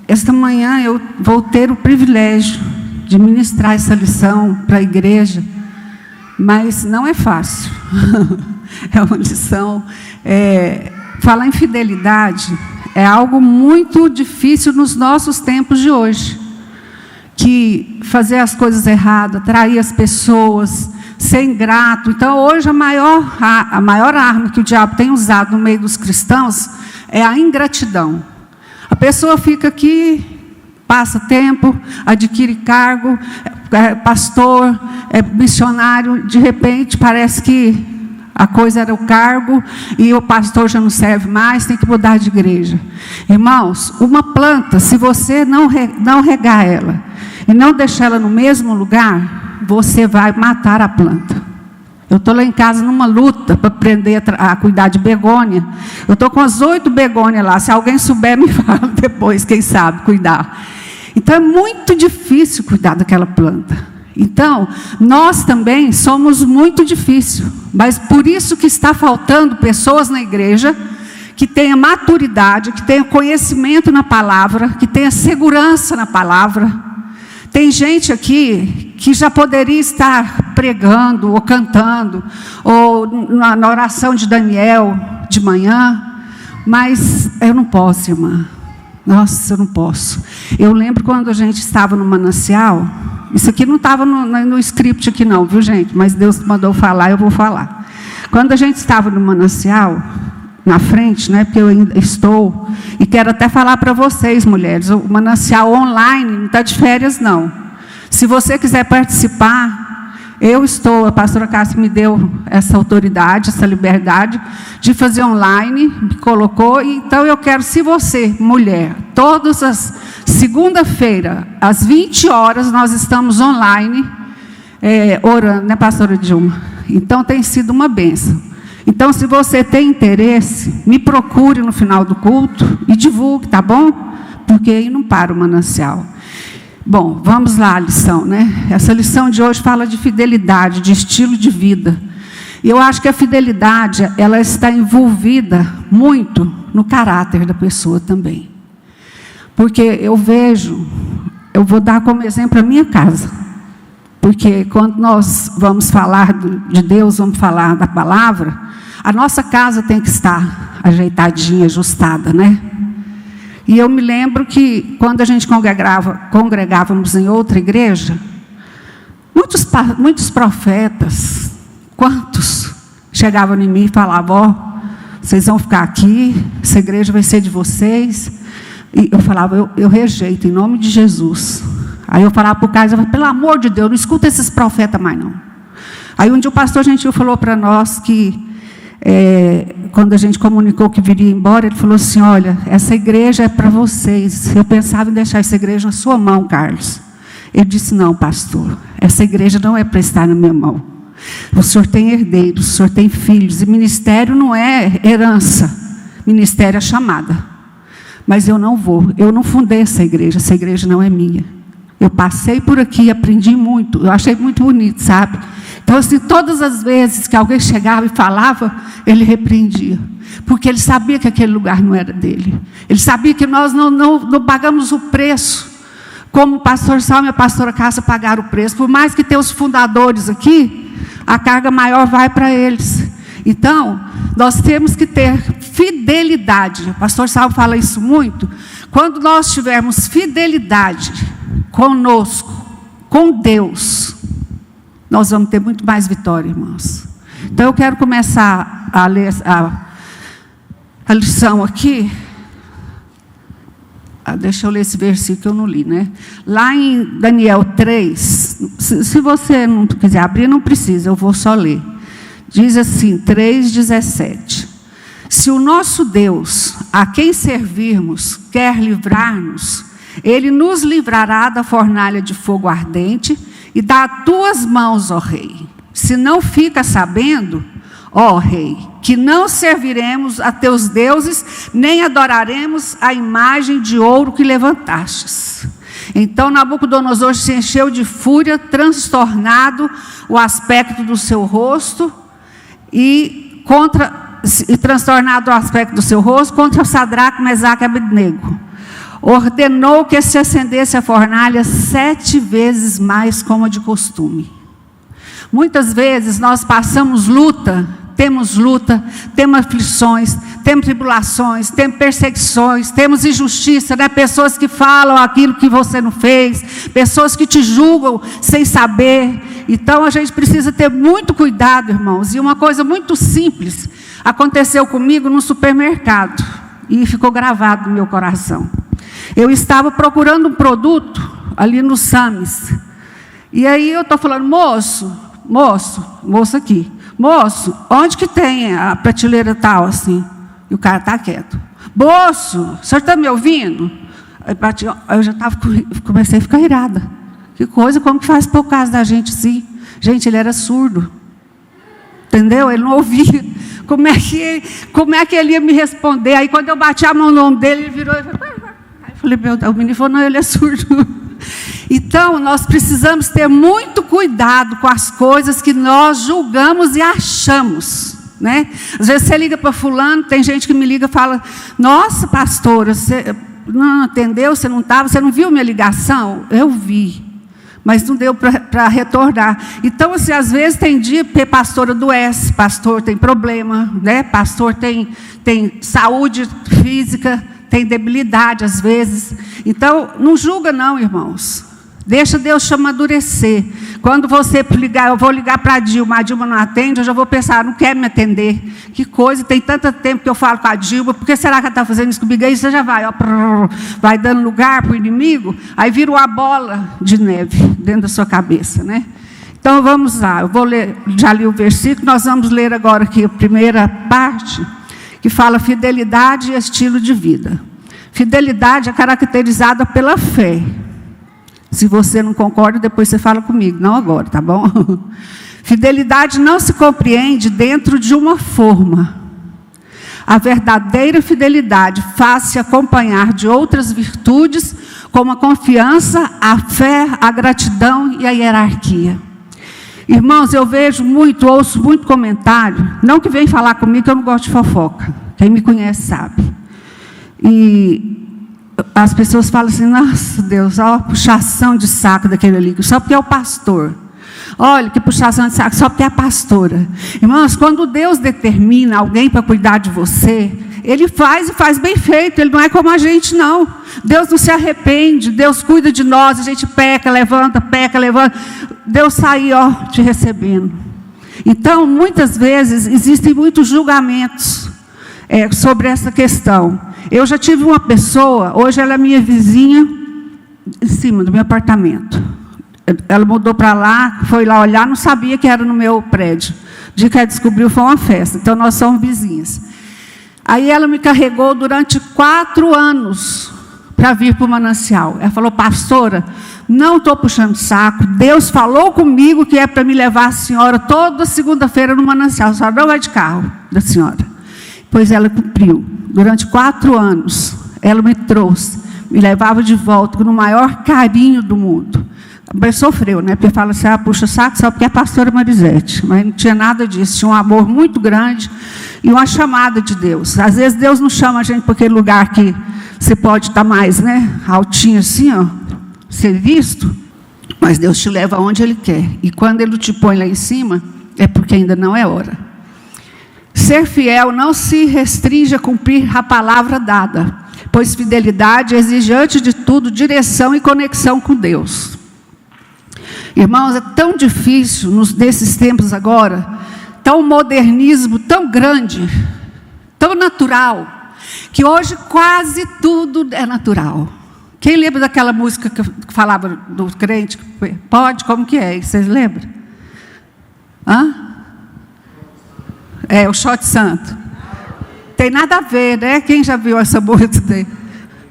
Esta manhã eu vou ter o privilégio de ministrar essa lição para a igreja, mas não é fácil. É uma lição. Falar em fidelidade é algo muito difícil nos nossos tempos de hoje. Que fazer as coisas erradas, trair as pessoas, ser ingrato. Então, hoje, a maior arma que o diabo tem usado no meio dos cristãos é a ingratidão. A pessoa fica aqui, passa tempo, adquire cargo, é pastor, é missionário, de repente parece que a coisa era o cargo e o pastor já não serve mais, tem que mudar de igreja. Irmãos, uma planta, se você não regar ela e não deixar ela no mesmo lugar, você vai matar a planta. Eu estou lá em casa numa luta para aprender a cuidar de begônia. Eu estou com as 8 begônias lá. Se alguém souber, me fala depois, quem sabe cuidar. Então, é muito difícil cuidar daquela planta. Então, nós também somos muito difíceis. Mas por isso que está faltando pessoas na igreja que tenham maturidade, que tenham conhecimento na palavra, que tenham segurança na palavra. Tem gente aqui que já poderia estar pregando, ou cantando, ou na oração de Daniel de manhã, mas eu não posso, irmã. Nossa, eu não posso. Eu lembro quando a gente estava no manancial, isso aqui não estava no script aqui não, viu gente? Mas Deus mandou falar, eu vou falar. Quando a gente estava no manancial, na frente, né, porque eu ainda estou, e quero até falar para vocês, mulheres, o manancial online não está de férias, não. Se você quiser participar, eu estou, a pastora Cássia me deu essa autoridade, essa liberdade de fazer online, me colocou, então eu quero, se você, mulher, todas as segunda-feira, às 20 horas, nós estamos online, orando, né, pastora Dilma? Então tem sido uma bênção. Então, se você tem interesse, me procure no final do culto e divulgue, tá bom? Porque aí não para o manancial. Bom, vamos lá a lição, né? Essa lição de hoje fala de fidelidade, de estilo de vida. E eu acho que a fidelidade, ela está envolvida muito no caráter da pessoa também. Porque eu vou dar como exemplo a minha casa. Porque quando nós vamos falar de Deus, vamos falar da palavra, a nossa casa tem que estar ajeitadinha, ajustada, né? E eu me lembro que quando a gente congregávamos em outra igreja, muitos profetas, quantos chegavam em mim e falavam, ó, vocês vão ficar aqui, essa igreja vai ser de vocês. E eu falava, eu rejeito, em nome de Jesus. Aí eu falava para o Caio, pelo amor de Deus, não escuta esses profetas mais não. Aí um dia o pastor Gentil falou para nós que, quando a gente comunicou que viria embora, ele falou assim, olha, essa igreja é para vocês. Eu pensava em deixar essa igreja na sua mão, Carlos. Ele disse, não, pastor, essa igreja não é para estar na minha mão. O senhor tem herdeiros, o senhor tem filhos, e ministério não é herança, ministério é chamada. Mas eu não fundei essa igreja não é minha. Eu passei por aqui, aprendi muito, eu achei muito bonito, sabe? Então, assim, todas as vezes que alguém chegava e falava, ele repreendia. Porque ele sabia que aquele lugar não era dele. Ele sabia que nós não pagamos o preço, como o pastor Salmo e a pastora Cássia pagaram o preço. Por mais que tenha os fundadores aqui, a carga maior vai para eles. Então, nós temos que ter fidelidade. O pastor Salmo fala isso muito. Quando nós tivermos fidelidade conosco, com Deus, nós vamos ter muito mais vitória, irmãos. Então, eu quero começar a ler a lição aqui. Deixa eu ler esse versículo que eu não li, né? Lá em Daniel 3, se você não quiser abrir, não precisa, eu vou só ler. Diz assim, 3,17. Se o nosso Deus, a quem servirmos, quer livrar-nos, Ele nos livrará da fornalha de fogo ardente e das tuas mãos, ó Rei. Se não fica sabendo, ó Rei, que não serviremos a teus deuses, nem adoraremos a imagem de ouro que levantastes. Então Nabucodonosor se encheu de fúria, transtornado o aspecto do seu rosto, e transtornado o aspecto do seu rosto, contra Sadraque, Mesaque e Abednego. ordenou que se acendesse a fornalha 7 vezes mais como de costume. Muitas vezes nós passamos luta, temos aflições, temos tribulações, temos perseguições, temos injustiça, né? Pessoas que falam aquilo que você não fez, pessoas que te julgam sem saber. Então a gente precisa ter muito cuidado, irmãos. E uma coisa muito simples aconteceu comigo no supermercado e ficou gravado no meu coração. Eu estava procurando um produto ali no Sames. E aí eu estou falando, moço aqui, moço, onde que tem a prateleira tal assim? E o cara está quieto. Moço, o senhor está me ouvindo? Aí eu já comecei a ficar irada. Que coisa, como que faz por causa da gente assim? Gente, ele era surdo. Entendeu? Ele não ouvia. Como é que ele ia me responder? Aí quando eu bati a mão no ombro dele, ele virou e falou... Aí eu falei, o menino falou, não, ele é surdo. Então, nós precisamos ter muito cuidado com as coisas que nós julgamos e achamos, né? Às vezes você liga para fulano, tem gente que me liga e fala, nossa, pastora, você não atendeu, você não viu minha ligação? Eu vi, mas não deu para retornar. Então, assim, às vezes tem dia que pastor adoece, pastor tem problema, né? Pastor tem saúde física, tem debilidade às vezes. Então, não julga não, irmãos. Deixa Deus te amadurecer. Quando você ligar, eu vou ligar para a Dilma não atende, eu já vou pensar, não quer me atender. Que coisa, tem tanto tempo que eu falo com a Dilma, por que será que ela está fazendo isso comigo? Aí você já vai, ó, vai dando lugar para o inimigo, aí vira uma bola de neve dentro da sua cabeça, né? Então, vamos lá, eu vou ler, já li o versículo, nós vamos ler agora aqui a primeira parte, que fala fidelidade e estilo de vida. Fidelidade é caracterizada pela fé. Se você não concorda, depois você fala comigo, não agora, tá bom? Fidelidade não se compreende dentro de uma forma. A verdadeira fidelidade faz-se acompanhar de outras virtudes, como a confiança, a fé, a gratidão e a hierarquia. Irmãos, eu ouço muito comentário, não que vem falar comigo, que eu não gosto de fofoca. Quem me conhece sabe. E as pessoas falam assim, nossa Deus, olha a puxação de saco daquele ali, só porque é o pastor. Olha que puxação de saco, só porque é a pastora. Irmãos, quando Deus determina alguém para cuidar de você, Ele faz e faz bem feito, Ele não é como a gente não. Deus não se arrepende, Deus cuida de nós, a gente peca, levanta, Deus está aí, ó, te recebendo. Então, muitas vezes, existem muitos julgamentos sobre essa questão. Eu já tive uma pessoa, hoje ela é minha vizinha, em cima do meu apartamento. Ela mudou para lá, foi lá olhar, não sabia que era no meu prédio. O dia que ela descobriu foi uma festa, então nós somos vizinhas. Aí ela me carregou durante 4 anos para vir para o manancial. Ela falou, pastora, não estou puxando saco, Deus falou comigo que é para me levar a senhora toda segunda-feira no manancial, a senhora não vai de carro da senhora. Pois ela cumpriu. Durante 4 anos, ela me trouxe, me levava de volta com o maior carinho do mundo. Mas sofreu, né? Porque fala assim, puxa saco só porque é a pastora Marisete. Mas não tinha nada disso, tinha um amor muito grande e uma chamada de Deus. Às vezes Deus não chama a gente para aquele lugar que você pode estar mais, né? Altinho assim, ó, ser visto, mas Deus te leva aonde Ele quer. E quando Ele te põe lá em cima, é porque ainda não é hora. Ser fiel não se restringe a cumprir a palavra dada, pois fidelidade exige, antes de tudo, direção e conexão com Deus. Irmãos, é tão difícil, nesses tempos agora, tão modernismo, tão grande, tão natural, que hoje quase tudo é natural. Quem lembra daquela música que falava do crente? Pode, como que é? Vocês lembram? É, o Shot Santo. Tem nada a ver, né? Quem já viu essa música?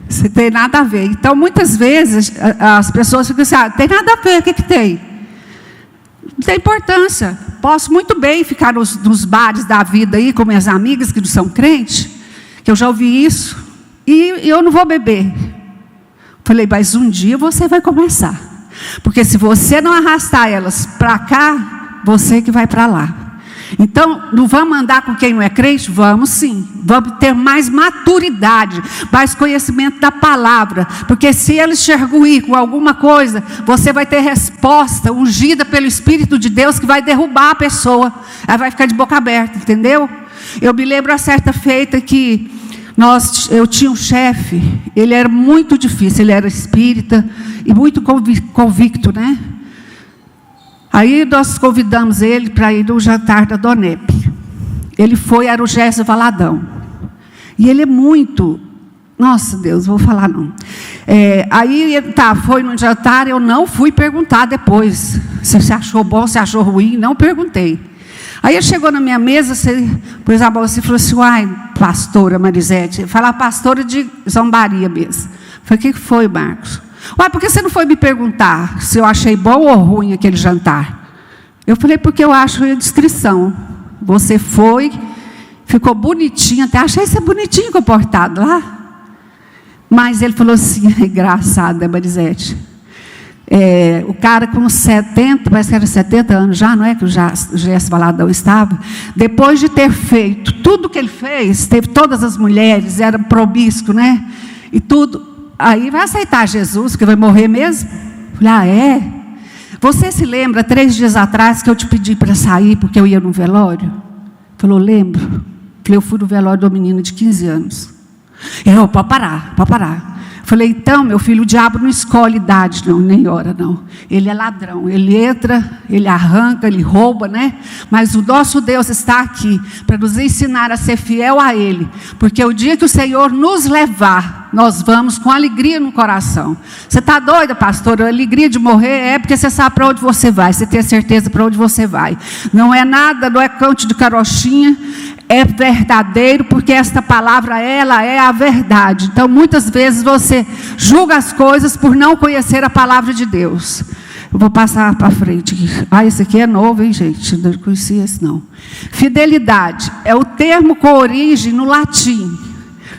Isso tem nada a ver. Então, muitas vezes, as pessoas ficam assim, tem nada a ver, o que tem? Não tem importância. Posso muito bem ficar nos bares da vida aí, com minhas amigas que não são crentes, que eu já ouvi isso, e eu não vou beber. Falei, mas um dia você vai começar. Porque se você não arrastar elas para cá, você que vai para lá. Então, não vamos andar com quem não é crente? Vamos sim. Vamos ter mais maturidade, mais conhecimento da palavra. Porque se ele te arguir com alguma coisa, você vai ter resposta ungida pelo Espírito de Deus que vai derrubar a pessoa. Ela vai ficar de boca aberta, entendeu? Eu me lembro a certa feita que eu tinha um chefe, ele era muito difícil, ele era espírita e muito convicto, né? Aí nós convidamos ele para ir no jantar da Donep. Ele foi, era o Gésio Valadão. E ele é muito... Nossa, Deus, vou falar não. Aí, foi no jantar, eu não fui perguntar depois. Se você achou bom, se achou ruim, não perguntei. Aí ele chegou na minha mesa, pôs a mão assim e falou assim, uai, pastora Marisete. Falar pastora de zombaria mesmo. Eu falei, o que foi, Marcos? Uai, por que você não foi me perguntar se eu achei bom ou ruim aquele jantar? Eu falei, porque eu acho a descrição. Você foi, ficou bonitinho, até achei você bonitinho comportado lá. Mas ele falou assim, engraçado, né, Marisete? O cara com 70, parece que era 70 anos já, não é que o Gésio Valadão estava? Depois de ter feito tudo que ele fez, teve todas as mulheres, era promíscuo, né? E tudo... Aí vai aceitar Jesus, que vai morrer mesmo? Falei, é? Você se lembra, 3 dias atrás, que eu te pedi para sair, porque eu ia no velório? Falou, lembro. Falei, eu fui no velório do menino de 15 anos. Pode parar, pode parar. Falei, então, meu filho, o diabo não escolhe idade, não, nem hora, não. Ele é ladrão, ele entra, ele arranca, ele rouba, né? Mas o nosso Deus está aqui para nos ensinar a ser fiel a Ele. Porque o dia que o Senhor nos levar, nós vamos com alegria no coração. Você está doida, pastor? A alegria de morrer é porque você sabe para onde você vai, você tem certeza para onde você vai. Não é nada, não é canto de carochinha. É verdadeiro, porque esta palavra, ela é a verdade. Então, muitas vezes você julga as coisas por não conhecer a palavra de Deus. Eu vou passar para frente. Esse aqui é novo, hein, gente? Não conhecia esse, não. Fidelidade é o termo com origem no latim,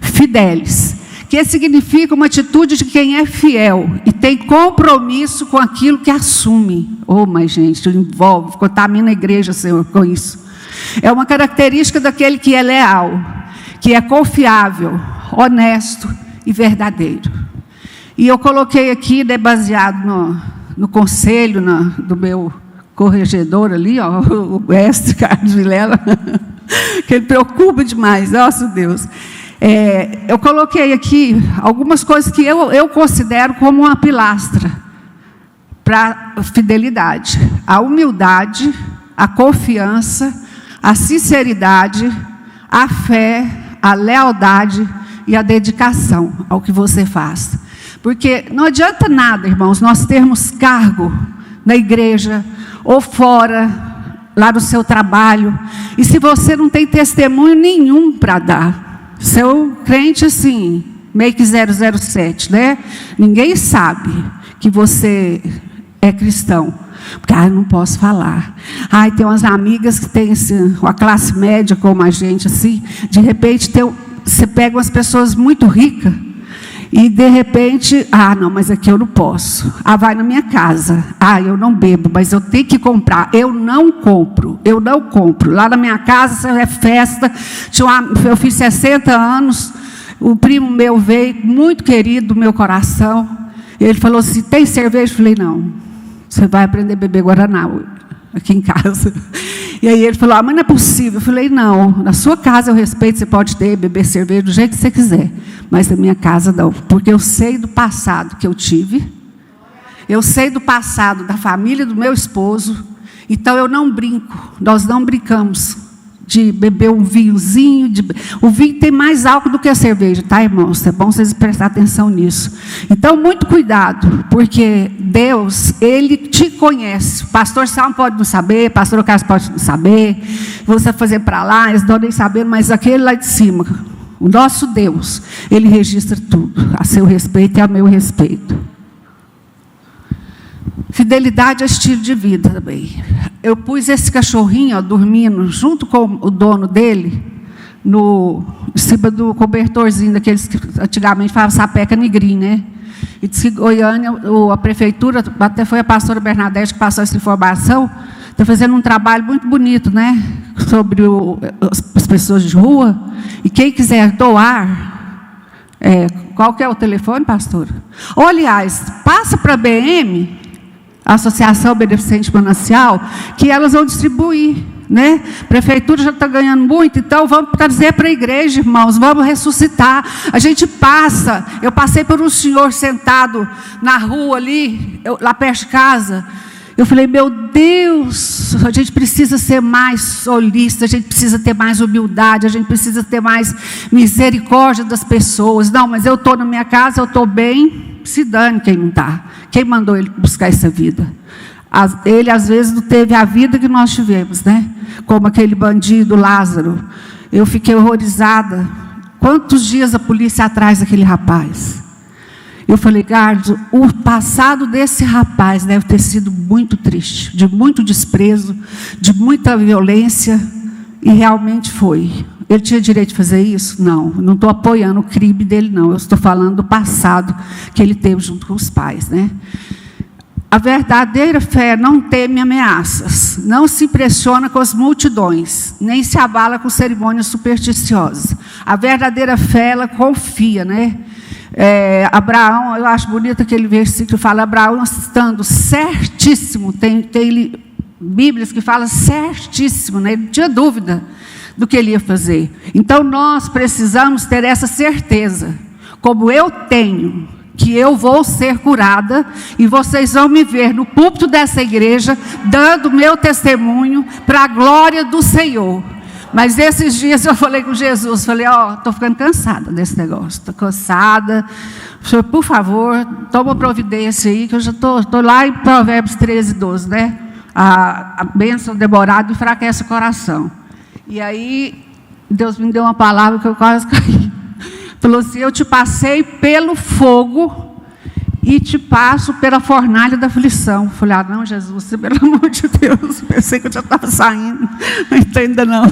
fidelis, que significa uma atitude de quem é fiel e tem compromisso com aquilo que assume. Mas, gente, envolve, contamina a igreja, Senhor, com isso. É uma característica daquele que é leal, que é confiável, honesto e verdadeiro. E eu coloquei aqui, né, baseado no conselho do meu corregedor ali, o mestre Carlos Vilela, que ele preocupa demais, nosso Deus. Eu coloquei aqui algumas coisas que eu considero como uma pilastra para a fidelidade. A humildade, a confiança, a sinceridade, a fé, a lealdade e a dedicação ao que você faz. Porque não adianta nada, irmãos, nós termos cargo na igreja ou fora, lá no seu trabalho, e se você não tem testemunho nenhum para dar. Seu crente assim, meio que 007, né? Ninguém sabe que você é cristão. Porque, eu não posso falar. Tem umas amigas que têm uma classe média como a gente, assim, de repente você pega umas pessoas muito ricas, e de repente, não, mas aqui eu não posso. Vai na minha casa. Eu não bebo, mas eu tenho que comprar. Eu não compro. Lá na minha casa é festa. Eu fiz 60 anos, o primo meu veio, muito querido do meu coração. Ele falou assim, tem cerveja? Eu falei, não. Você vai aprender a beber Guaraná aqui em casa. E aí ele falou, mas não é possível. Eu falei, não, na sua casa eu respeito, você pode beber cerveja do jeito que você quiser. Mas na minha casa não, porque eu sei do passado que eu tive. Eu sei do passado da família do meu esposo. Então eu não brinco, nós não brincamos de beber um vinhozinho. O vinho tem mais álcool do que a cerveja, tá, irmãos? É bom vocês prestarem atenção nisso. Então, muito cuidado, porque Deus, Ele te conhece. O pastor Salmo pode não saber, o pastor Carlos pode não saber, você fazer para lá, eles não nem saber, mas aquele lá de cima, o nosso Deus, Ele registra tudo, a seu respeito e a meu respeito. Fidelidade é estilo de vida também. Eu pus esse cachorrinho, dormindo, junto com o dono dele, em cima do cobertorzinho, daqueles que antigamente falavam sapeca negrinho, né? E disse que Goiânia, a prefeitura, até foi a pastora Bernadette que passou essa informação, está fazendo um trabalho muito bonito, né? sobre as pessoas de rua. E quem quiser doar, qual que é o telefone, pastora? Ou, aliás, passa para a BM, a Associação Beneficente Manancial, que elas vão distribuir, né? A prefeitura já está ganhando muito, então vamos trazer para a igreja, irmãos, vamos ressuscitar. A gente passa, eu passei por um senhor sentado na rua ali, lá perto de casa. Eu falei, meu Deus, a gente precisa ser mais solista, a gente precisa ter mais humildade, a gente precisa ter mais misericórdia das pessoas. Não, mas eu estou na minha casa, eu estou bem, se dane quem não está. Quem mandou ele buscar essa vida? Ele, às vezes, não teve a vida que nós tivemos, né? Como aquele bandido Lázaro. Eu fiquei horrorizada. Quantos dias a polícia atrás daquele rapaz? Eu falei, Carlos, o passado desse rapaz deve ter sido muito triste, de muito desprezo, de muita violência, e realmente foi. Ele tinha direito de fazer isso? Não estou apoiando o crime dele, não. Eu estou falando do passado que ele teve junto com os pais, né? A verdadeira fé não teme ameaças, não se impressiona com as multidões, nem se abala com cerimônias supersticiosas. A verdadeira fé, ela confia, né? Abraão, eu acho bonito aquele versículo que fala, Abraão estando certíssimo, tem Bíblias que falam certíssimo, né? Ele não tinha dúvida do que ele ia fazer. Então nós precisamos ter essa certeza, como eu tenho, que eu vou ser curada, e vocês vão me ver no púlpito dessa igreja, dando meu testemunho para a glória do Senhor. Mas esses dias eu falei com Jesus, falei, estou ficando cansada desse negócio, estou cansada, senhor, por favor, toma providência aí, que eu já estou lá em Provérbios 13, 12, né? A bênção demorada enfraquece o coração. E aí, Deus me deu uma palavra que eu quase caí. Falou assim, eu te passei pelo fogo e te passo pela fornalha da aflição. Eu falei, não, Jesus, pelo amor de Deus, pensei que eu já estava saindo, mas ainda não.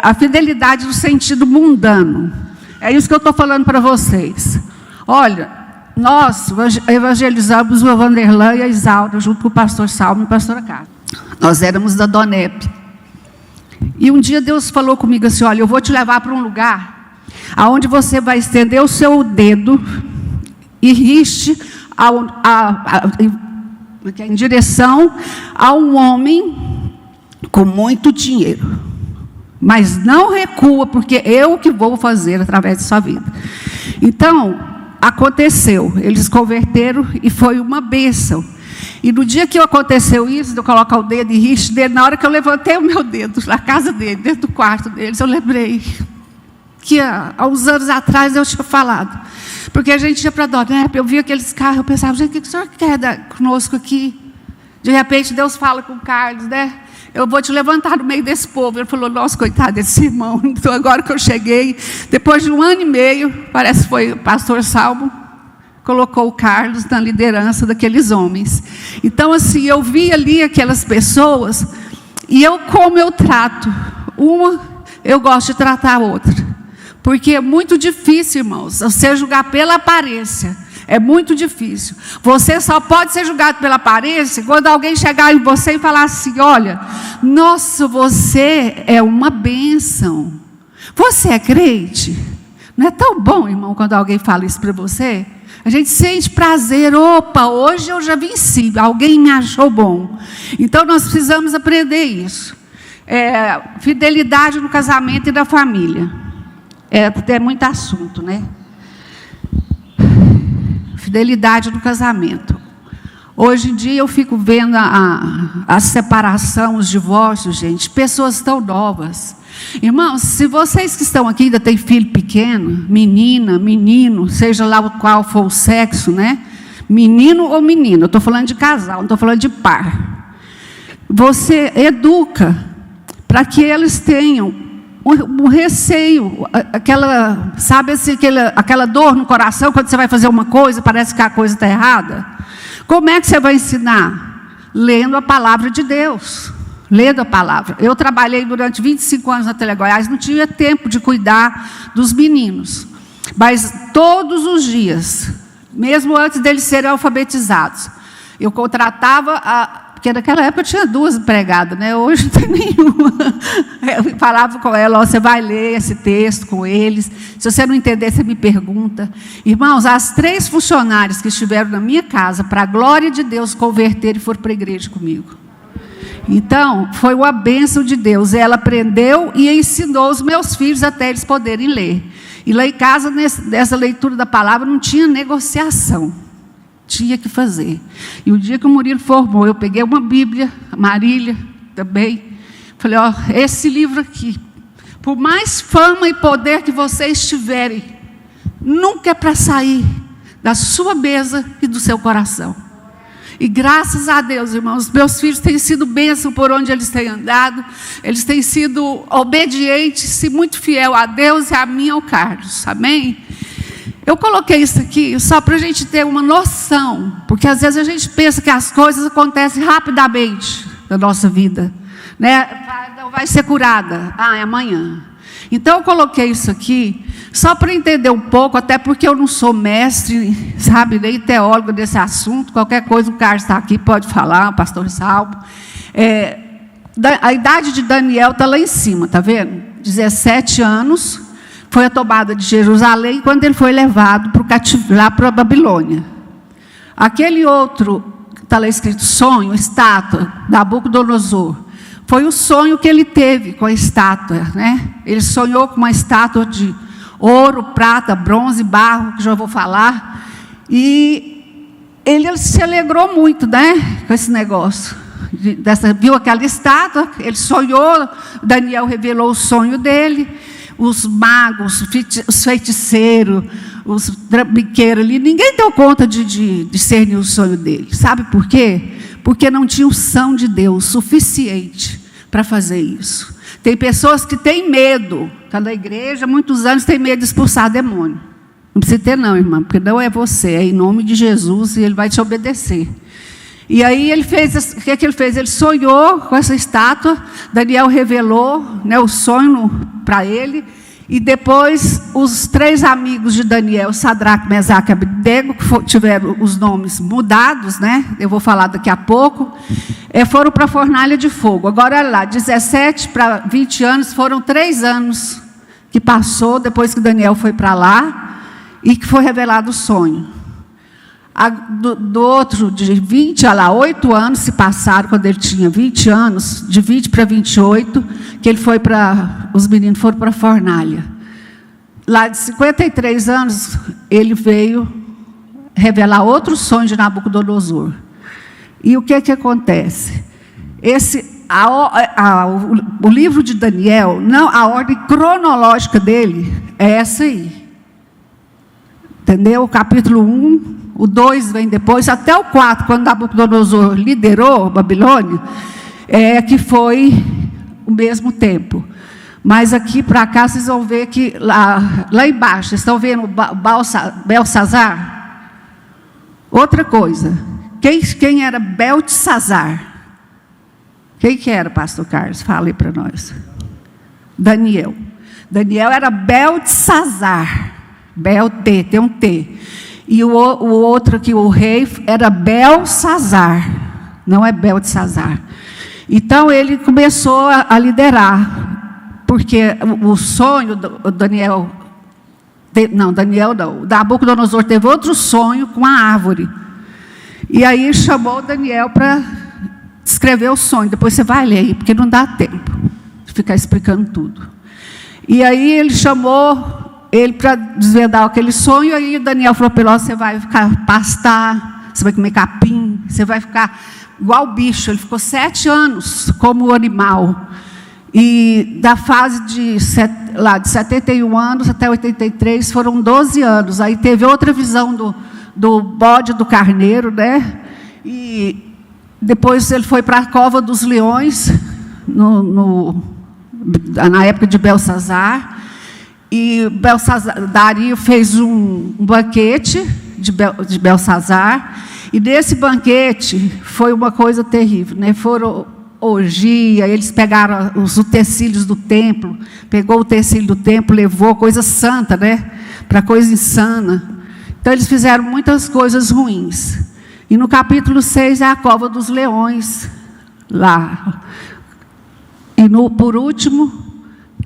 A fidelidade no sentido mundano. É isso que eu estou falando para vocês. Olha, nós evangelizamos o Vanderlan e a Isaura, junto com o pastor Salmo e a pastora Carla. Nós éramos da Donep. E um dia Deus falou comigo assim, olha, eu vou te levar para um lugar aonde você vai estender o seu dedo e riste em direção a um homem com muito dinheiro. Mas não recua, porque eu que vou fazer através de sua vida. Então, aconteceu, eles converteram e foi uma bênção. E no dia que aconteceu isso, de eu colocar o dedo e riste dele, na hora que eu levantei o meu dedo, na casa dele, dentro do quarto deles, eu lembrei que há uns anos atrás eu tinha falado. Porque a gente ia para a Donep, eu via aqueles carros, eu pensava, gente, o que o senhor quer conosco aqui? De repente Deus fala com o Carlos, né? Eu vou te levantar no meio desse povo. Ele falou, nossa, coitado desse irmão. Então agora que eu cheguei, depois de 1 ano e meio, parece que foi o pastor Salmo, colocou o Carlos na liderança daqueles homens. Então, assim, eu vi ali aquelas pessoas, e como eu trato uma, eu gosto de tratar a outra. Porque é muito difícil, irmãos, você julgar pela aparência. É muito difícil. Você só pode ser julgado pela aparência quando alguém chegar em você e falar assim, olha, nossa, você é uma bênção. Você é crente? Não é tão bom, irmão, quando alguém fala isso para você? A gente sente prazer, opa, hoje eu já venci, alguém me achou bom. Então nós precisamos aprender isso. Fidelidade no casamento e na família. É muito assunto, né? Fidelidade no casamento. Hoje em dia eu fico vendo a separação, os divórcios, gente, pessoas tão novas. Irmãos, se vocês que estão aqui ainda têm filho pequeno, menina, menino, seja lá qual for o sexo, né? Menino ou menina, eu estou falando de casal, não estou falando de par. Você educa para que eles tenham um receio, aquela dor no coração quando você vai fazer uma coisa, parece que a coisa está errada. Como é que você vai ensinar? Lendo a palavra de Deus. Lendo a palavra. Eu trabalhei durante 25 anos na Telegoiás, não tinha tempo de cuidar dos meninos. Mas todos os dias, mesmo antes deles serem alfabetizados, eu contratava porque naquela época eu tinha 2 empregadas, né? Hoje não tem nenhuma. Eu falava com ela, ó, você vai ler esse texto com eles, se você não entender, você me pergunta. Irmãos, as 3 funcionárias que estiveram na minha casa, para a glória de Deus, converteram e foram para a igreja comigo. Então, foi uma bênção de Deus. Ela aprendeu e ensinou os meus filhos até eles poderem ler. E lá em casa, nessa leitura da palavra, não tinha negociação. Tinha que fazer. E o dia que o Murilo formou, eu peguei uma Bíblia, a Marília também. Falei, ó, esse livro aqui, por mais fama e poder que vocês tiverem, nunca é para sair da sua mesa e do seu coração. E graças a Deus, irmãos, meus filhos têm sido bênção por onde eles têm andado. Eles têm sido obedientes e muito fiel a Deus e a mim e ao Carlos. Amém? Eu coloquei isso aqui só para a gente ter uma noção, porque às vezes a gente pensa que as coisas acontecem rapidamente na nossa vida, né? Vai ser curada, é amanhã. Então eu coloquei isso aqui só para entender um pouco, até porque eu não sou mestre, sabe, nem teólogo desse assunto. Qualquer coisa o Carlos está aqui, pode falar, o pastor Salvo. A idade de Daniel está lá em cima, está vendo? 17 anos. Foi a tomada de Jerusalém quando ele foi levado lá para a Babilônia. Aquele outro, está lá escrito, sonho, estátua, Nabucodonosor, foi o sonho que ele teve com a estátua, né? Ele sonhou com uma estátua de ouro, prata, bronze, barro, que já vou falar, e ele se alegrou muito, né, com esse negócio. Viu aquela estátua, ele sonhou, Daniel revelou o sonho dele. Os magos, os feiticeiros, os trambiqueiros ali, ninguém deu conta de discernir o sonho dele. Sabe por quê? Porque não tinha unção de Deus suficiente para fazer isso. Tem pessoas que têm medo, está na igreja há muitos anos, tem medo de expulsar demônio. Não precisa ter não, irmã, porque não é você, é em nome de Jesus e ele vai te obedecer. E aí ele fez, o que ele fez? Ele sonhou com essa estátua, Daniel revelou, né, o sonho para ele, e depois os 3 amigos de Daniel, Sadraque, Mesaque e Abednego, que tiveram os nomes mudados, né, eu vou falar daqui a pouco, foram para a fornalha de fogo. Agora, olha lá, 17 para 20 anos, foram 3 anos que passou, depois que Daniel foi para lá, e que foi revelado o sonho. Do outro, de 20 a lá, 8 anos se passaram, quando ele tinha 20 anos, de 20 para 28, que ele foi os meninos foram para a fornalha. Lá de 53 anos, ele veio revelar outro sonho de Nabucodonosor. E o que acontece? O livro de Daniel, não, a ordem cronológica dele é essa aí. Entendeu? O capítulo 1, o 2 vem depois, até o 4, quando Nabucodonosor liderou a Babilônia, que foi o mesmo tempo. Mas aqui para cá, vocês vão ver que lá embaixo, vocês estão vendo Belsazar? Outra coisa, quem era Beltesazar? Quem que era, pastor Carlos? Fala aí para nós. Daniel. Daniel era Beltesazar. Bel-T, tem um T. E o outro aqui, o rei, era Belsazar, não é Beltesazar. Então, ele começou a liderar, porque o sonho do Daniel, Nabucodonosor teve outro sonho com a árvore. E aí chamou Daniel para escrever o sonho. Depois você vai ler aí, porque não dá tempo de ficar explicando tudo. E aí ele chamou ele para desvendar aquele sonho, aí Daniel falou para ele, você vai ficar pastar, você vai comer capim, você vai ficar igual bicho. Ele ficou 7 anos como animal. E da fase de 71 anos até 83, foram 12 anos. Aí teve outra visão do bode do carneiro, né? E depois ele foi para a cova dos leões, na época de Belsazar. E Dario fez um banquete de Belsazar, e nesse banquete foi uma coisa terrível, né? Foram orgia, eles pegaram os utensílios do templo, pegou o utensílio do templo, levou coisa santa, né? Para coisa insana. Então eles fizeram muitas coisas ruins. E no capítulo 6 é a cova dos leões, lá. E por último,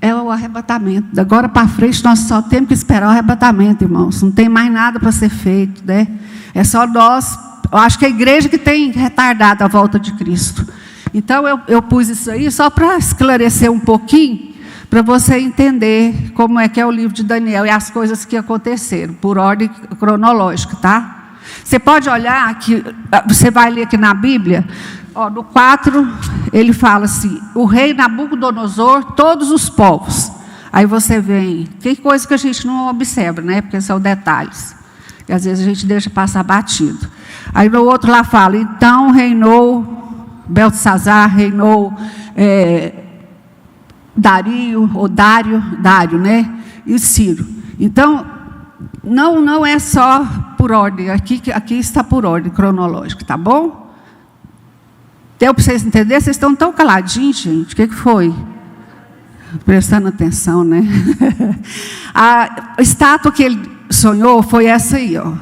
é o arrebatamento. Da agora para frente, nós só temos que esperar o arrebatamento, irmãos. Não tem mais nada para ser feito, né? É só nós. Eu acho que a igreja que tem retardado a volta de Cristo. Então, eu pus isso aí só para esclarecer um pouquinho, para você entender como é que é o livro de Daniel e as coisas que aconteceram, por ordem cronológica, tá? Você pode olhar, que você vai ler aqui na Bíblia, ó, no 4, ele fala assim, o rei Nabucodonosor, todos os povos. Aí você vem, tem coisa que a gente não observa, né? Porque são detalhes, que às vezes a gente deixa passar batido. Aí no outro lá fala, então reinou Beltesazar, reinou Dário, né? E Ciro. Então, não é só por ordem, aqui está por ordem cronológica, tá bom? Deu para vocês entenderem? Vocês estão tão caladinhos, gente. O que foi? Prestando atenção, né? A estátua que ele sonhou foi essa aí, ó.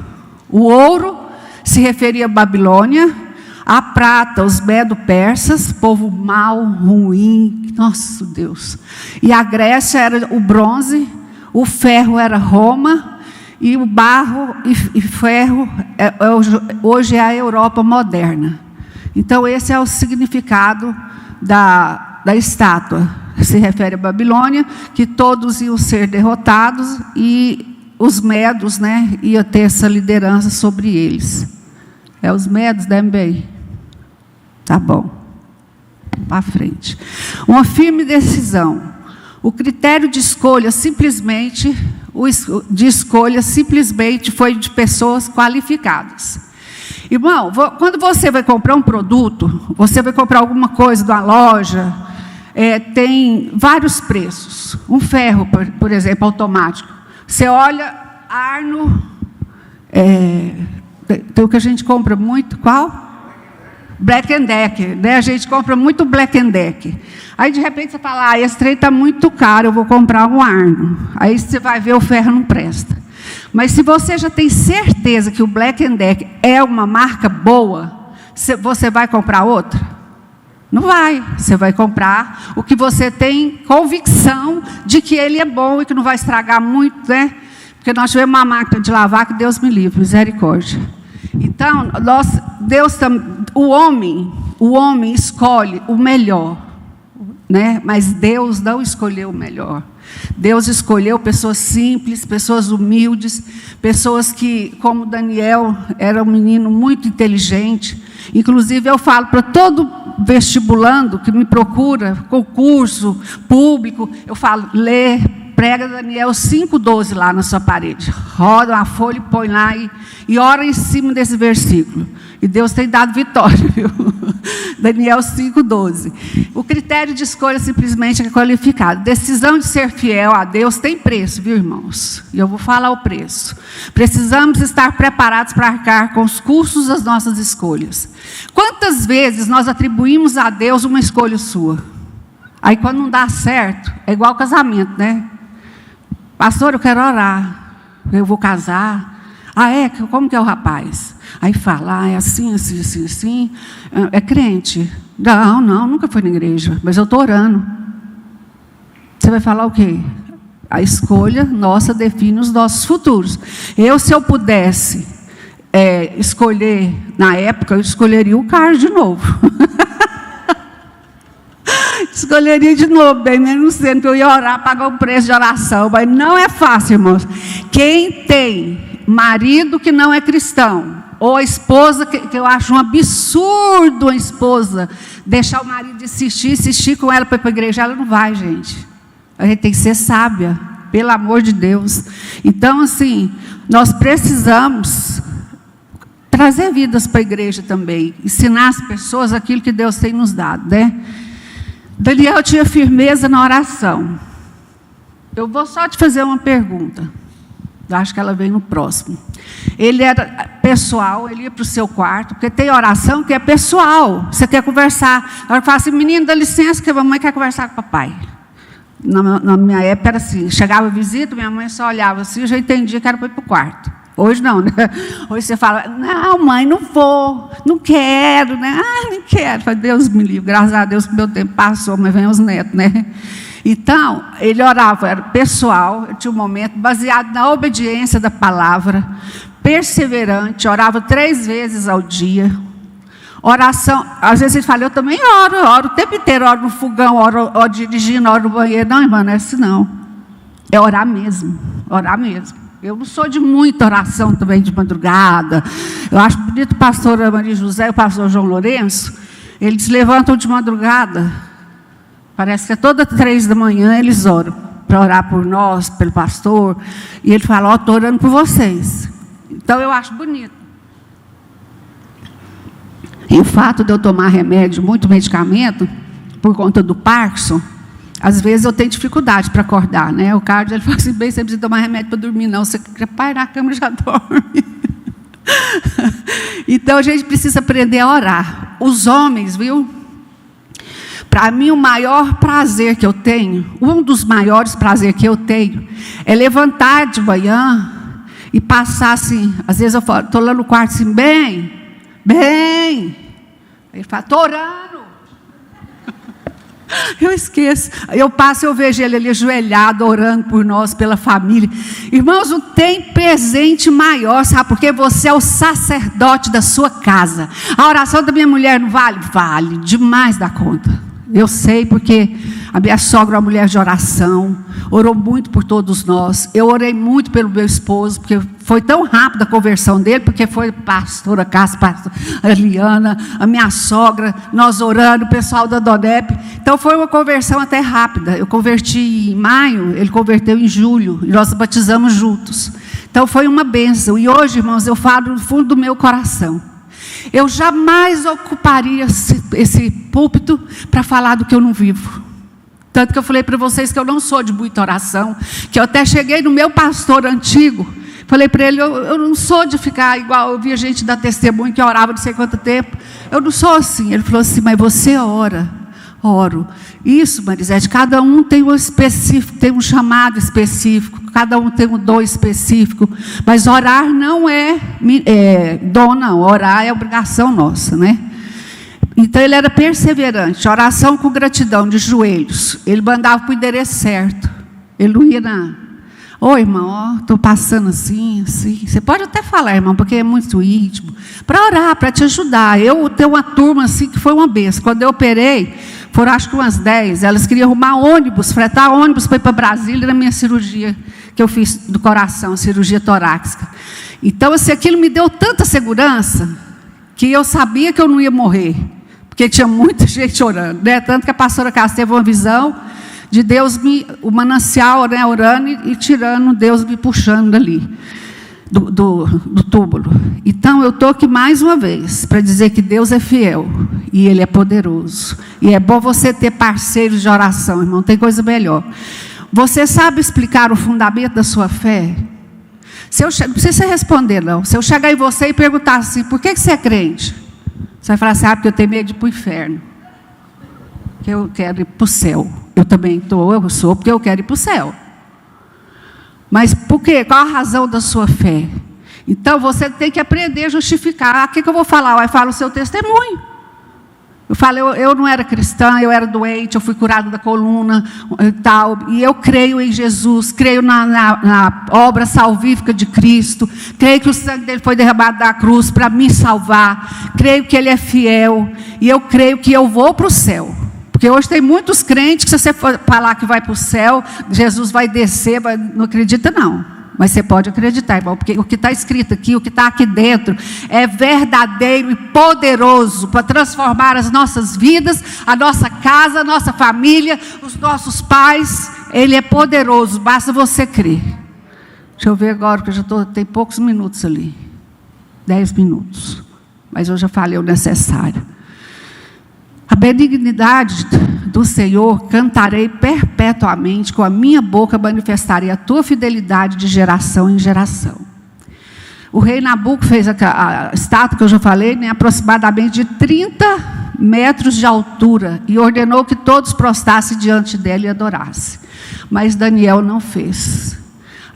O ouro se referia à Babilônia, a prata, os medo-persas, povo mau, ruim, nosso Deus. E a Grécia era o bronze, o ferro era Roma, e o barro e ferro hoje é a Europa moderna. Então, esse é o significado da estátua. Se refere à Babilônia, que todos iam ser derrotados e os medos, né, iam ter essa liderança sobre eles. É os medos, né, bem? Tá bom. Para frente. Uma firme decisão. O critério de escolha simplesmente foi de pessoas qualificadas. Irmão, quando você vai comprar um produto, você vai comprar alguma coisa de uma loja, tem vários preços. Um ferro, por exemplo, automático. Você olha, Arno, tem o que a gente compra muito, qual? Black & Decker, né? A gente compra muito Black & Decker. Aí, de repente, você fala, esse trem está muito caro, eu vou comprar um Arno. Aí você vai ver, o ferro não presta. Mas se você já tem certeza que o Black & Decker é uma marca boa, você vai comprar outra? Não vai. Você vai comprar o que você tem convicção de que ele é bom e que não vai estragar muito, né? Porque nós tivemos uma máquina de lavar que Deus me livre, misericórdia. Então, o homem escolhe o melhor, né? Mas Deus não escolheu o melhor. Deus escolheu pessoas simples, pessoas humildes, pessoas que, como Daniel, era um menino muito inteligente. Inclusive, eu falo para todo vestibulando que me procura, concurso público, eu falo, lê, prega Daniel 5,12 lá na sua parede. Roda uma folha e põe lá e ora em cima desse versículo. E Deus tem dado vitória, viu? Daniel 5,12. O critério de escolha simplesmente é qualificado. Decisão de ser fiel a Deus tem preço, viu, irmãos? E eu vou falar o preço. Precisamos estar preparados para arcar com os custos das nossas escolhas. Quantas vezes nós atribuímos a Deus uma escolha sua? Aí, quando não dá certo, é igual casamento, né? Pastor, eu quero orar. Eu vou casar. Como que é o rapaz? Aí fala, é assim, assim, assim, assim. É crente? Não, nunca foi na igreja, mas eu estou orando. Você vai falar o quê? A escolha nossa define os nossos futuros. Se eu pudesse escolher, na época, eu escolheria o Carlos de novo. Escolheria de novo, bem menos sendo que eu ia orar, pagar o preço de oração. Mas não é fácil, irmãos. Quem tem marido que não é cristão, ou a esposa, que eu acho um absurdo a esposa deixar o marido insistir com ela para ir para a igreja, ela não vai, gente. A gente tem que ser sábia, pelo amor de Deus. Então, assim, nós precisamos trazer vidas para a igreja também, ensinar as pessoas aquilo que Deus tem nos dado, né? Daniel tinha firmeza na oração. Eu vou só te fazer uma pergunta. Eu acho que ela vem no próximo. Ele era pessoal, ele ia para o seu quarto, porque tem oração que é pessoal. Você quer conversar. Ela fala assim, menino, dá licença que a mamãe quer conversar com o papai. Na minha época era assim, chegava visita, minha mãe só olhava assim, eu já entendia que era para ir para o quarto. Hoje não, né? Hoje você fala, não, mãe, não vou, não quero, né? Não quero. Falei, Deus me livre, graças a Deus que meu tempo passou, mas vem os netos, né? Então, ele orava, era pessoal, tinha um momento baseado na obediência da palavra, perseverante, orava 3 vezes ao dia. Oração, às vezes ele fala, eu também oro o tempo inteiro, oro no fogão, oro dirigindo, oro no banheiro. Não, irmã, não é assim não. É orar mesmo, orar mesmo. Eu não sou de muita oração também de madrugada. Eu acho bonito o pastor Maria José e o pastor João Lourenço, eles se levantam de madrugada, parece que é toda 3 da manhã eles oram, para orar por nós, pelo pastor, e ele fala, estou orando por vocês. Então eu acho bonito. E o fato de eu tomar remédio, muito medicamento, por conta do Parkinson, às vezes eu tenho dificuldade para acordar, né? O cardio, ele fala assim, bem, você precisa tomar remédio para dormir, não. Você quer parar na cama e já dorme. Então, a gente precisa aprender a orar. Os homens, viu? Para mim, o maior prazer que eu tenho, um dos maiores prazeres que eu tenho, é levantar de manhã e passar assim, às vezes eu estou lá no quarto assim, bem. Ele fala, estou orando. Eu esqueço, eu passo e eu vejo ele ali ajoelhado, orando por nós, pela família. Irmãos, não tem presente maior, sabe? Porque você é o sacerdote da sua casa. A oração da minha mulher não vale? Vale, demais da conta. Eu sei porque a minha sogra é uma mulher de oração, orou muito por todos nós. Eu orei muito pelo meu esposo, porque foi tão rápida a conversão dele, porque foi pastora Cássia, pastora Eliana, a minha sogra, nós orando, o pessoal da Donep. Então foi uma conversão até rápida. Eu converti em maio, ele converteu em julho, e nós batizamos juntos. Então foi uma bênção. E hoje, irmãos, eu falo no fundo do meu coração. Eu jamais ocuparia esse púlpito para falar do que eu não vivo. Tanto que eu falei para vocês que eu não sou de muita oração, que eu até cheguei no meu pastor antigo, falei para ele, eu não sou de ficar igual, eu via gente dar testemunho que orava não sei quanto tempo, eu não sou assim. Ele falou assim, mas você ora. Oro. Isso, Marisete, cada um tem um específico, tem um chamado específico, cada um tem um dom específico, mas orar não é dom, não, orar é obrigação nossa, né? Então ele era perseverante, oração com gratidão, de joelhos, ele mandava para o endereço certo, ele não ia oi, irmão, estou passando assim, você pode até falar, irmão, porque é muito íntimo, para orar, para te ajudar. Eu tenho uma turma assim que foi uma benção. Quando eu operei, foram acho que umas 10, elas queriam arrumar ônibus, fretar ônibus para ir para Brasília na minha cirurgia, que eu fiz do coração, cirurgia torácica. Então, assim, aquilo me deu tanta segurança, que eu sabia que eu não ia morrer, porque tinha muita gente orando, né? Tanto que a pastora Cássia teve uma visão de Deus, o manancial, né, orando e tirando, Deus me puxando ali, do túmulo. Então, eu estou aqui mais uma vez, para dizer que Deus é fiel, e Ele é poderoso. E é bom você ter parceiros de oração, irmão, não tem coisa melhor. Você sabe explicar o fundamento da sua fé? Não precisa responder, não. Se eu chegar em você e perguntar assim, por que você é crente? Você vai falar assim, porque eu tenho medo de ir para o inferno. Porque eu quero ir para o céu. Eu também sou porque eu quero ir para o céu. Mas por quê? Qual a razão da sua fé? Então, você tem que aprender a justificar. O que eu vou falar? Eu falo o seu testemunho. Eu falo, eu não era cristã, eu era doente, eu fui curada da coluna e tal. E eu creio em Jesus, creio na obra salvífica de Cristo. Creio que o sangue dele foi derramado na cruz para me salvar. Creio que ele é fiel. E eu creio que eu vou para o céu. Porque hoje tem muitos crentes que se você for falar que vai para o céu, Jesus vai descer, não acredita não. Mas você pode acreditar, irmão, porque o que está escrito aqui, o que está aqui dentro, é verdadeiro e poderoso para transformar as nossas vidas, a nossa casa, a nossa família, os nossos pais. Ele é poderoso, basta você crer. Deixa eu ver agora, que eu já tem poucos minutos ali. 10 minutos. Mas eu já falei o necessário. A benignidade do Senhor cantarei perpetuamente, com a minha boca manifestarei a tua fidelidade de geração em geração. O rei Nabuco fez a estátua que eu já falei, né, aproximadamente de 30 metros de altura, e ordenou que todos prostrassem diante dela e adorassem. Mas Daniel não fez.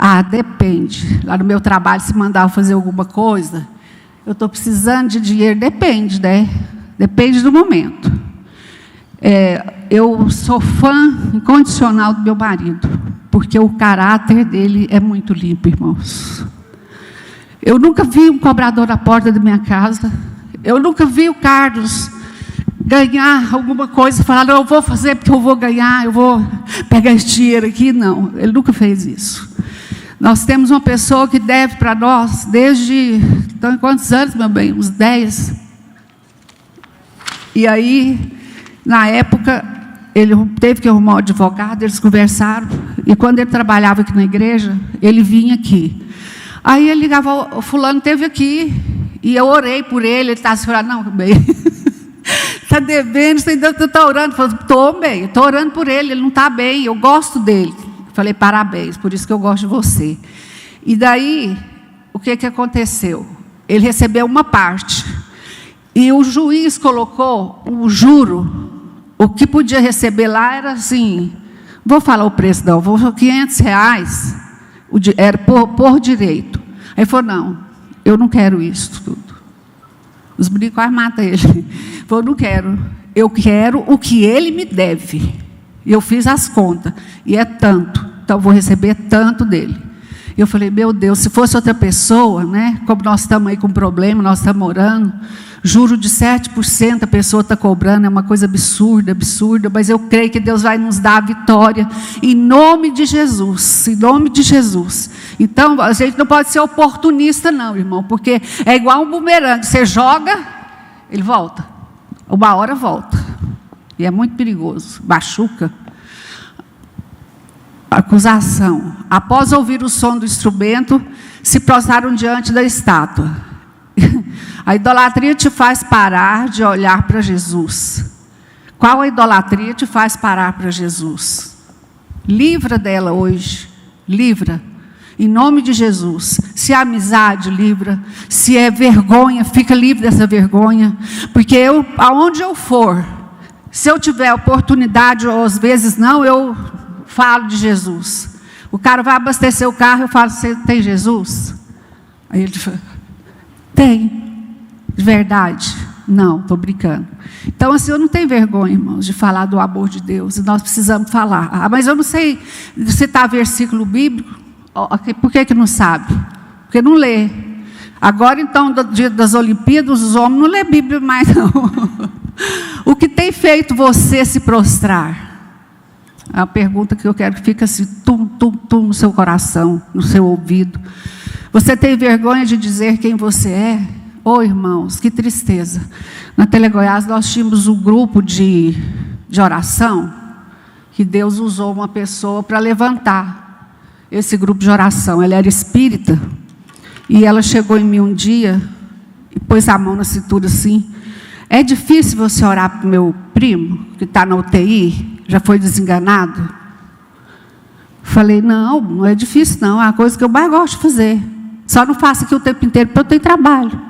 Ah, depende. Lá no meu trabalho, se mandar fazer alguma coisa, eu estou precisando de dinheiro, depende, né? Depende do momento. Eu sou fã incondicional do meu marido, porque o caráter dele é muito limpo, irmãos. Eu nunca vi um cobrador na porta da minha casa. Eu nunca vi o Carlos ganhar alguma coisa e falar, não, eu vou fazer porque eu vou ganhar, eu vou pegar esse dinheiro aqui. Não, ele nunca fez isso. Nós temos uma pessoa que deve para nós desde, então, quantos anos, meu bem? Uns 10. E aí, na época, ele teve que arrumar um advogado, eles conversaram, e quando ele trabalhava aqui na igreja, ele vinha aqui. Aí ele ligava, o fulano esteve aqui, e eu orei por ele estava assim, não, bem, está devendo, você ainda está orando? Eu falei, estou bem, estou orando por ele não está bem, eu gosto dele. Falei, parabéns, por isso que eu gosto de você. E daí, o que aconteceu? Ele recebeu uma parte, e o juiz colocou um juro. O que podia receber lá era assim, vou falar o preço não, vou R$500, era por direito. Aí ele falou, não, eu não quero isso tudo. Os brinquedos quase matam ele. Ele falou, não quero, eu quero o que ele me deve. E eu fiz as contas, e é tanto, então eu vou receber tanto dele. E eu falei, meu Deus, se fosse outra pessoa, né, como nós estamos aí com problema, nós estamos orando, juro de 7% a pessoa está cobrando, é uma coisa absurda, absurda, mas eu creio que Deus vai nos dar a vitória, em nome de Jesus, em nome de Jesus. Então, a gente não pode ser oportunista não, irmão, porque é igual um bumerangue, você joga, ele volta, uma hora volta, e é muito perigoso, machuca. Acusação. Após ouvir o som do instrumento, se prostraram diante da estátua. A idolatria te faz parar de olhar para Jesus. Qual a idolatria te faz parar para Jesus? Livra dela hoje. Livra. Em nome de Jesus. Se é amizade, livra. Se é vergonha, fica livre dessa vergonha. Porque aonde eu for, se eu tiver oportunidade, ou às vezes não, eu falo de Jesus. O cara vai abastecer o carro, eu falo, você tem Jesus? Aí ele fala, tem. De verdade? Não, estou brincando. Então, assim, eu não tenho vergonha, irmãos, de falar do amor de Deus. E nós precisamos falar. Ah, mas eu não sei citar versículo bíblico. Por que não sabe? Porque não lê. Agora, então, do dia das Olimpíadas, os homens não lêem Bíblia mais, não. O que tem feito você se prostrar? É uma pergunta que eu quero que fique assim, tum, tum, tum, no seu coração, no seu ouvido. Você tem vergonha de dizer quem você é? Oh, irmãos, que tristeza. Na Telegoiás nós tínhamos um grupo de oração, que Deus usou uma pessoa para levantar esse grupo de oração. Ela era espírita, e ela chegou em mim um dia, e pôs a mão na cintura assim, é difícil você orar para o meu primo, que está na UTI, já foi desenganado? Falei, não é difícil não, é a coisa que eu mais gosto de fazer. Só não faço aqui o tempo inteiro, porque eu tenho trabalho.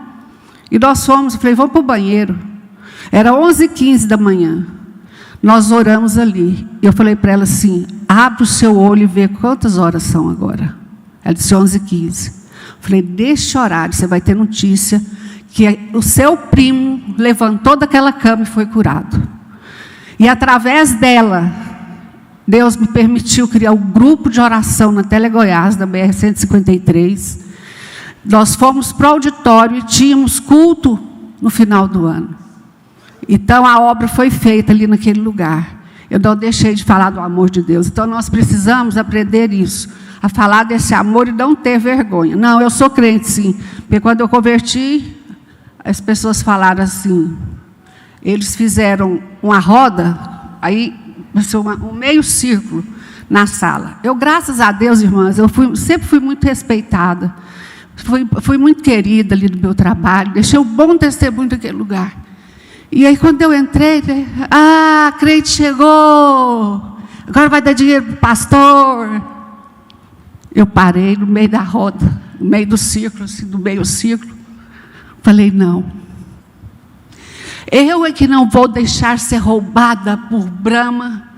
E nós fomos, falei, vamos para o banheiro. Era 11h15 da manhã. Nós oramos ali. E eu falei para ela assim, abre o seu olho e vê quantas horas são agora. Ela disse 11h15. Falei, neste horário você vai ter notícia que o seu primo levantou daquela cama e foi curado. E através dela, Deus me permitiu criar um grupo de oração na Telegoiás, da BR-153. Nós fomos para o auditório e tínhamos culto no final do ano. Então, a obra foi feita ali naquele lugar. Eu não deixei de falar do amor de Deus. Então, nós precisamos aprender isso, a falar desse amor e não ter vergonha. Não, eu sou crente, sim. Porque quando eu converti, as pessoas falaram assim, eles fizeram uma roda, aí um meio círculo na sala. Eu, graças a Deus, irmãs, sempre fui muito respeitada. Fui muito querida ali no meu trabalho, deixei um bom testemunho naquele lugar. E aí, quando eu entrei, a crente chegou, agora vai dar dinheiro para o pastor. Eu parei no meio da roda, no meio do círculo, assim, no meio do círculo. Falei, não. Eu é que não vou deixar ser roubada por Brahma,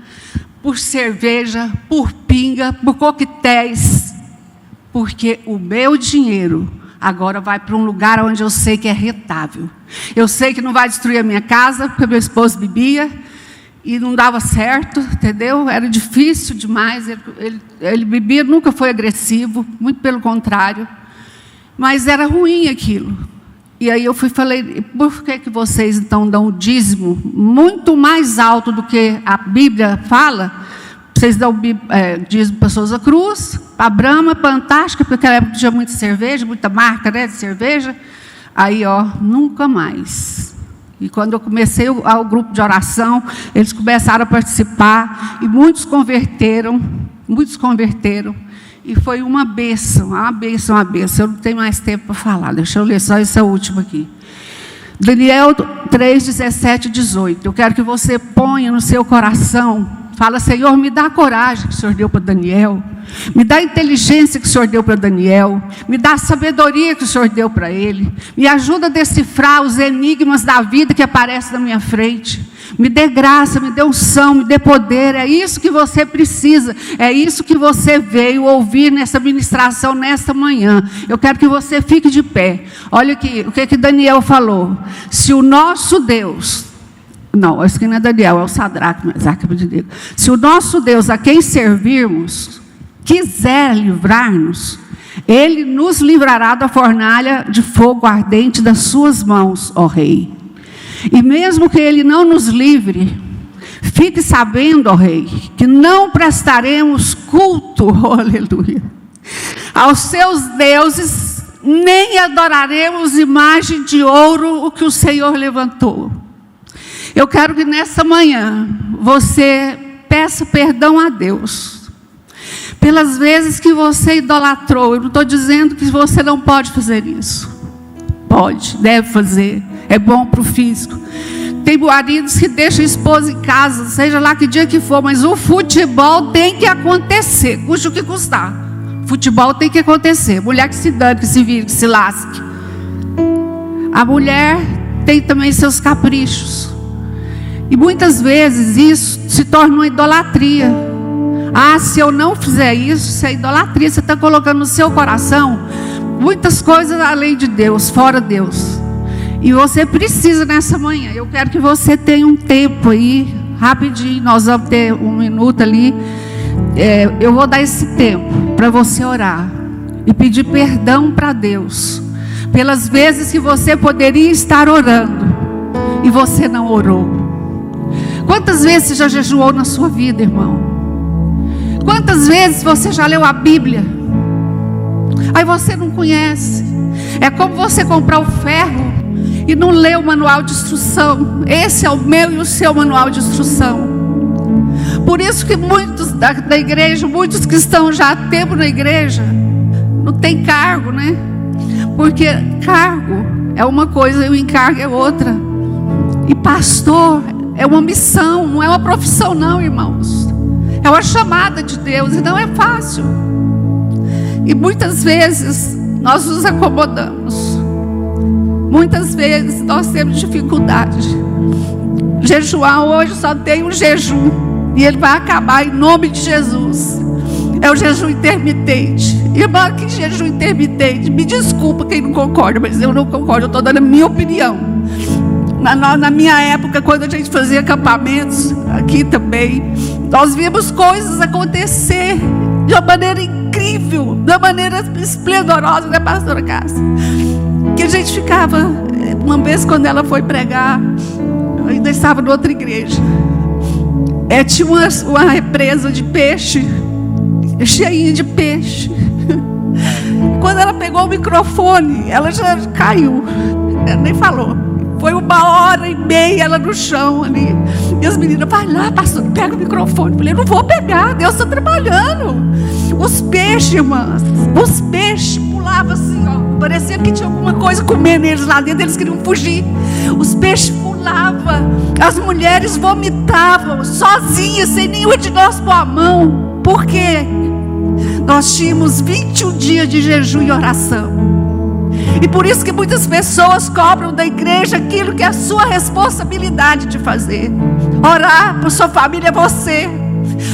por cerveja, por pinga, por coquetéis. porque o meu dinheiro agora vai para um lugar onde eu sei que é rentável. Eu sei que não vai destruir a minha casa, porque meu esposo bebia e não dava certo, entendeu? Era difícil demais. Ele bebia, nunca foi agressivo, muito pelo contrário. Mas era ruim aquilo. E aí eu falei, por que vocês então dão o dízimo muito mais alto do que a Bíblia fala? Vocês dão dízimo para Souza Cruz, para Brahma, para Antártica, porque naquela época tinha muita cerveja, muita marca, né, de cerveja. Aí, nunca mais. E quando eu comecei o grupo de oração, eles começaram a participar, e muitos converteram, e foi uma bênção, uma bênção, uma bênção. Eu não tenho mais tempo para falar, deixa eu ler só essa última aqui. Daniel 3, 17 e 18. Eu quero que você ponha no seu coração, fala, Senhor, me dá a coragem que o Senhor deu para Daniel, me dá a inteligência que o Senhor deu para Daniel, me dá a sabedoria que o Senhor deu para ele, me ajuda a decifrar os enigmas da vida que aparecem na minha frente, me dê graça, me dê unção, me dê poder. É isso que você precisa, é isso que você veio ouvir nessa ministração nesta manhã. Eu quero que você fique de pé. Olha aqui, o que Daniel falou. Se o nosso Deus... Não, esse aqui não é Daniel, é o Sadraque, Mesaque e Abednego. Se o nosso Deus, a quem servirmos, quiser livrar-nos, Ele nos livrará da fornalha de fogo ardente das suas mãos, ó Rei. E mesmo que Ele não nos livre, fique sabendo, ó Rei, que não prestaremos culto, oh, aleluia, aos seus deuses, nem adoraremos imagem de ouro o que o Senhor levantou. Eu quero que nessa manhã você peça perdão a Deus pelas vezes que você idolatrou. Eu não estou dizendo que você não pode fazer isso. Pode, deve fazer. É bom para o físico. Tem maridos que deixam a esposa em casa, seja lá que dia que for, mas o futebol tem que acontecer, custe o que custar. Futebol tem que acontecer. Mulher que se dane, que se vire, que se lasque. A mulher tem também seus caprichos. E muitas vezes isso se torna uma idolatria. Se eu não fizer isso, isso é idolatria. Você está colocando no seu coração muitas coisas além de Deus, fora Deus. E você precisa nessa manhã. Eu quero que você tenha um tempo aí, rapidinho, nós vamos ter 1 minuto ali. Eu vou dar esse tempo para você orar e pedir perdão para Deus pelas vezes que você poderia estar orando e você não orou. Quantas vezes você já jejuou na sua vida, irmão? Quantas vezes você já leu a Bíblia? Aí você não conhece. É como você comprar o ferro e não ler o manual de instrução. Esse é o meu e o seu manual de instrução. Por isso que muitos da igreja, muitos que estão já há tempo na igreja, não tem cargo, né? Porque cargo é uma coisa e o encargo é outra. E pastor é uma missão, não é uma profissão não, irmãos. É uma chamada de Deus e não é fácil. E muitas vezes nós nos acomodamos. Muitas vezes nós temos dificuldade. Jejuar hoje só tem um jejum. E ele vai acabar em nome de Jesus. É o jejum intermitente. Irmã, que jejum intermitente? Me desculpa quem não concorda, mas eu não concordo. Eu estou dando a minha opinião. Na minha época, quando a gente fazia acampamentos, aqui também, nós vimos coisas acontecer de uma maneira incrível, de uma maneira esplendorosa, né, pastora Cássia? Que a gente ficava, uma vez quando ela foi pregar, eu ainda estava em outra igreja, tinha uma represa de peixe, cheinha de peixe. Quando ela pegou o microfone, ela já caiu, ela nem falou. Foi 1h30 ela no chão ali. E as meninas, vai lá, pastor, pega o microfone. Eu falei, eu não vou pegar, Deus está trabalhando. Os peixes, irmãs, os peixes pulavam assim, ó. Parecia que tinha alguma coisa comendo eles lá dentro, eles queriam fugir. Os peixes pulavam, as mulheres vomitavam, sozinhas, sem nenhuma de nós pôr a mão. Por quê? Nós tínhamos 21 dias de jejum e oração. E por isso que muitas pessoas cobram da igreja aquilo que é a sua responsabilidade de fazer. Orar por sua família é você.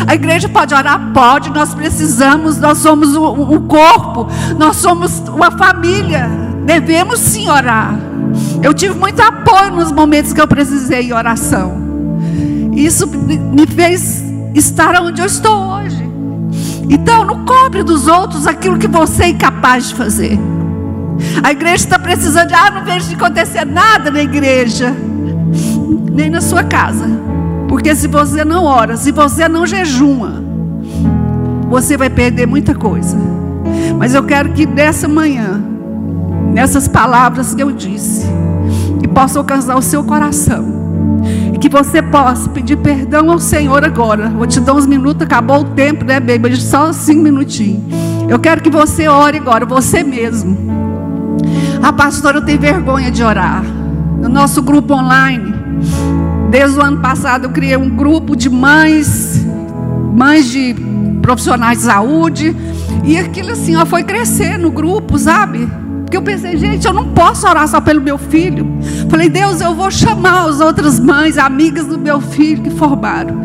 A igreja pode orar? Pode. Nós precisamos, nós somos um corpo, nós somos uma família. Devemos sim orar. Eu tive muito apoio nos momentos que eu precisei em oração. Isso me fez estar onde eu estou hoje. Então, não cobre dos outros aquilo que você é incapaz de fazer. A igreja está precisando de, não vejo acontecer nada na igreja, nem na sua casa. Porque se você não ora, se você não jejuma, você vai perder muita coisa. Mas eu quero que nessa manhã, nessas palavras que eu disse, que possa alcançar o seu coração. E que você possa pedir perdão ao Senhor agora. Vou te dar uns minutos, acabou o tempo, né, baby? Só 5 minutinhos. Eu quero que você ore agora, você mesmo. Pastora, eu tenho vergonha de orar. No nosso grupo online, desde o ano passado, eu criei um grupo de mães de profissionais de saúde. E aquilo assim, foi crescendo o grupo, sabe? Porque eu pensei, gente, eu não posso orar só pelo meu filho. Falei, Deus, eu vou chamar as outras mães, amigas do meu filho que formaram.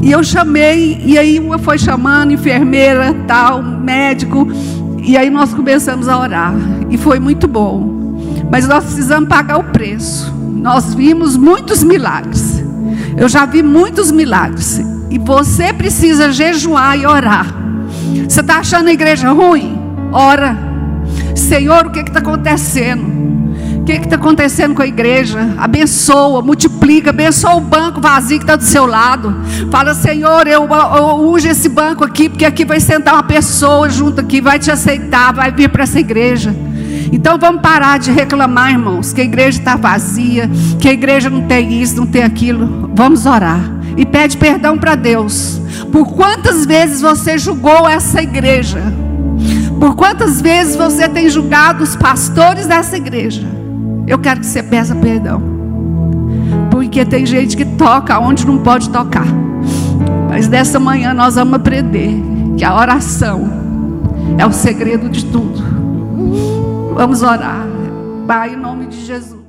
E eu chamei, e aí uma foi chamando, enfermeira, tal, médico. E aí nós começamos a orar. E foi muito bom. Mas nós precisamos pagar o preço. Nós vimos muitos milagres. Eu já vi muitos milagres. E você precisa jejuar e orar. Você está achando a igreja ruim? Ora. Senhor, o que está acontecendo? O que está acontecendo com a igreja? Abençoa, multiplica, abençoa o banco vazio que está do seu lado. Fala, Senhor, eu uso esse banco aqui, porque aqui vai sentar uma pessoa junto aqui, vai te aceitar, vai vir para essa igreja. Então vamos parar de reclamar, irmãos, que a igreja está vazia, que a igreja não tem isso, não tem aquilo. Vamos orar e pede perdão para Deus. Por quantas vezes você julgou essa igreja? Por quantas vezes você tem julgado os pastores dessa igreja? Eu quero que você peça perdão. Porque tem gente que toca onde não pode tocar. Mas nessa manhã nós vamos aprender que a oração é o segredo de tudo. Vamos orar. Pai, em nome de Jesus.